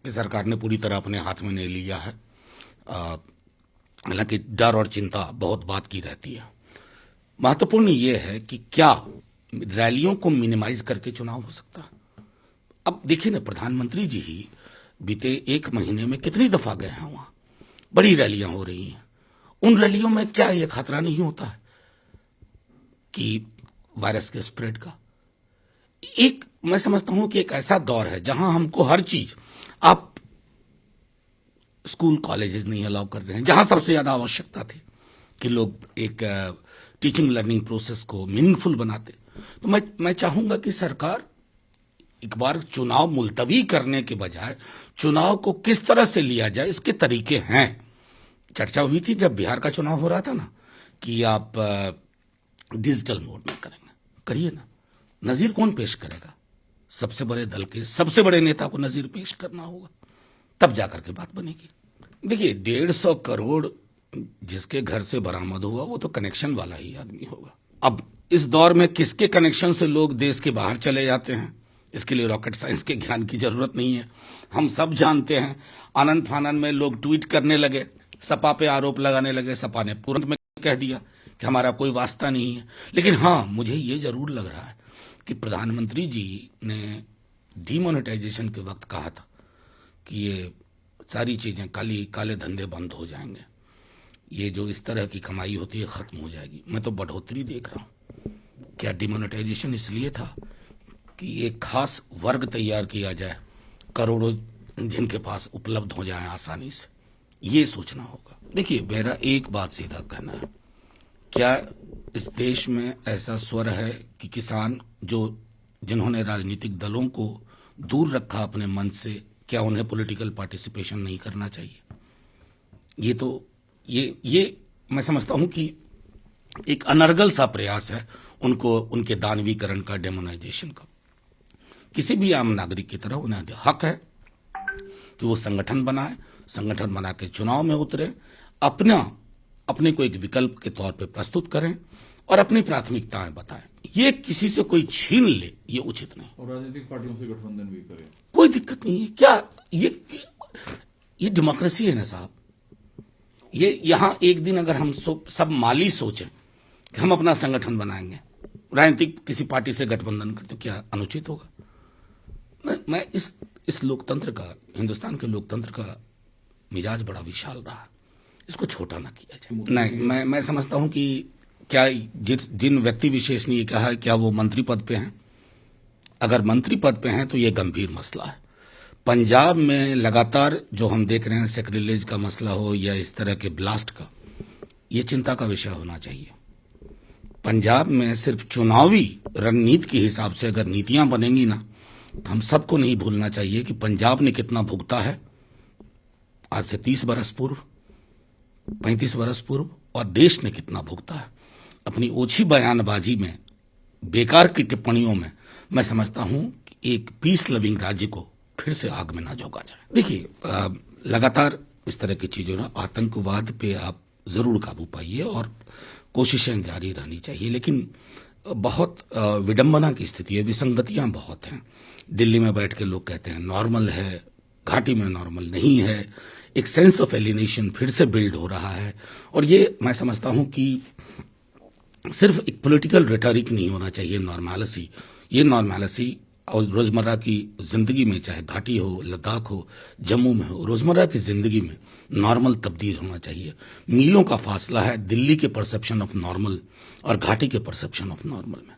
कि सरकार ने पूरी तरह अपने हाथ में नहीं लिया है। हालांकि डर और चिंता बहुत बात की रहती है। महत्वपूर्ण ये है कि क्या रैलियों को मिनिमाइज करके चुनाव हो सकता है। अब देखिए ना, प्रधानमंत्री जी ही बीते 1 महीने में कितनी दफा गए हैं वहां, बड़ी रैलियां हो रही हैं। उन रैलियों में क्या ये खतरा नहीं होता है कि वायरस के स्प्रेड का? मैं समझता हूं कि एक ऐसा दौर है जहां हमको हर चीज, आप स्कूल कॉलेजेस नहीं अलाउ कर रहे हैं जहां सबसे ज्यादा आवश्यकता थी कि लोग एक टीचिंग लर्निंग प्रोसेस को मीनिंगफुल बनाते। तो मैं चाहूंगा कि सरकार एक बार चुनाव मुलतवी करने के बजाय चुनाव को किस तरह से लिया जाए, इसके तरीके हैं। चर्चा हुई थी जब बिहार का चुनाव हो रहा था ना, कि आप डिजिटल मोड में करेंगे, करिए ना। नजीर कौन पेश करेगा? सबसे बड़े दल के सबसे बड़े नेता को नजीर पेश करना होगा, तब जाकर के बात बनेगी। देखिए, 150 करोड़ जिसके घर से बरामद हुआ वो तो कनेक्शन वाला ही आदमी होगा। अब इस दौर में किसके कनेक्शन से लोग देश के बाहर चले जाते हैं, इसके लिए रॉकेट साइंस के ज्ञान की जरूरत नहीं है। हम सब जानते हैं, आनंद फानन में लोग ट्वीट करने लगे, सपा पे आरोप लगाने लगे, सपा ने तुरंत में कह दिया कि हमारा कोई वास्ता नहीं है। लेकिन हाँ, मुझे ये जरूर लग रहा है कि प्रधानमंत्री जी ने डीमोनेटाइजेशन के वक्त कहा था कि ये सारी चीजें, काले धंधे बंद हो जाएंगे, ये जो इस तरह की कमाई होती है खत्म हो जाएगी। मैं तो बढ़ोतरी देख रहा हूं। क्या डिमोनेटाइजेशन इसलिए था कि एक खास वर्ग तैयार किया जाए, करोड़ों जिनके पास उपलब्ध हो जाए आसानी से? ये सोचना होगा। देखिए, मेरा एक बात सीधा कहना है, क्या इस देश में ऐसा स्वर है कि किसान जिन्होंने राजनीतिक दलों को दूर रखा अपने मन से, क्या उन्हें पॉलिटिकल पार्टिसिपेशन नहीं करना चाहिए? ये मैं समझता हूं कि एक अनर्गल सा प्रयास है उनको, उनके दानवीकरण का, डेमोनाइजेशन का। किसी भी आम नागरिक की तरह उन्हें हक है कि वो संगठन बनाए, संगठन बना के चुनाव में उतरे, अपने को एक विकल्प के तौर पे प्रस्तुत करें और अपनी प्राथमिकताएं बताएं। ये किसी से कोई छीन ले, ये उचित नहीं। और राजनीतिक पार्टियों से गठबंधन भी करें, कोई दिक्कत नहीं है। क्या ये डेमोक्रेसी है ना साहब? ये यहां एक दिन अगर हम सब माली सोचें कि हम अपना संगठन बनाएंगे, राजनीतिक किसी पार्टी से गठबंधन करते, तो क्या अनुचित होगा? मैं इस लोकतंत्र का, हिंदुस्तान के लोकतंत्र का मिजाज बड़ा विशाल रहा है, इसको छोटा ना किया जाए। नहीं, मैं समझता हूं कि क्या जिन व्यक्ति विशेष ने ये कहा है, क्या वो मंत्री पद पे हैं? अगर मंत्री पद पे हैं तो ये गंभीर मसला है। पंजाब में लगातार जो हम देख रहे हैं, सेक्रेटरीज का मसला हो या इस तरह के ब्लास्ट का, ये चिंता का विषय होना चाहिए। पंजाब में सिर्फ चुनावी रणनीति के हिसाब से अगर नीतियां बनेंगी ना, तो हम सबको नहीं भूलना चाहिए कि पंजाब ने कितना भुगता है आज से 30 बरस पूर्व, 35 बरस पूर्व, और देश ने कितना भुगता है अपनी ओछी बयानबाजी में, बेकार की टिप्पणियों में। मैं समझता हूं कि एक पीस लविंग राज्य को फिर से आग में ना झोंका जाए। देखिए, लगातार इस तरह की चीजों ना, आतंकवाद पे आप जरूर काबू पाइए और कोशिशें जारी रहनी चाहिए। लेकिन बहुत विडंबना की स्थिति है, विसंगतियां बहुत हैं। दिल्ली में बैठ के लोग कहते हैं नॉर्मल है, घाटी में नॉर्मल नहीं है। एक सेंस ऑफ एलिनेशन फिर से बिल्ड हो रहा है, और ये मैं समझता हूं कि सिर्फ एक पॉलिटिकल रेटोरिक नहीं होना चाहिए नॉर्मैलिटी। ये नॉर्मैलिटी और रोजमर्रा की जिंदगी में, चाहे घाटी हो, लद्दाख हो, जम्मू में हो, रोजमर्रा की जिंदगी में नॉर्मल तब्दील होना चाहिए। मीलों का फासला है दिल्ली के परसेप्शन ऑफ नॉर्मल और घाटी के परसेप्शन ऑफ नॉर्मल में।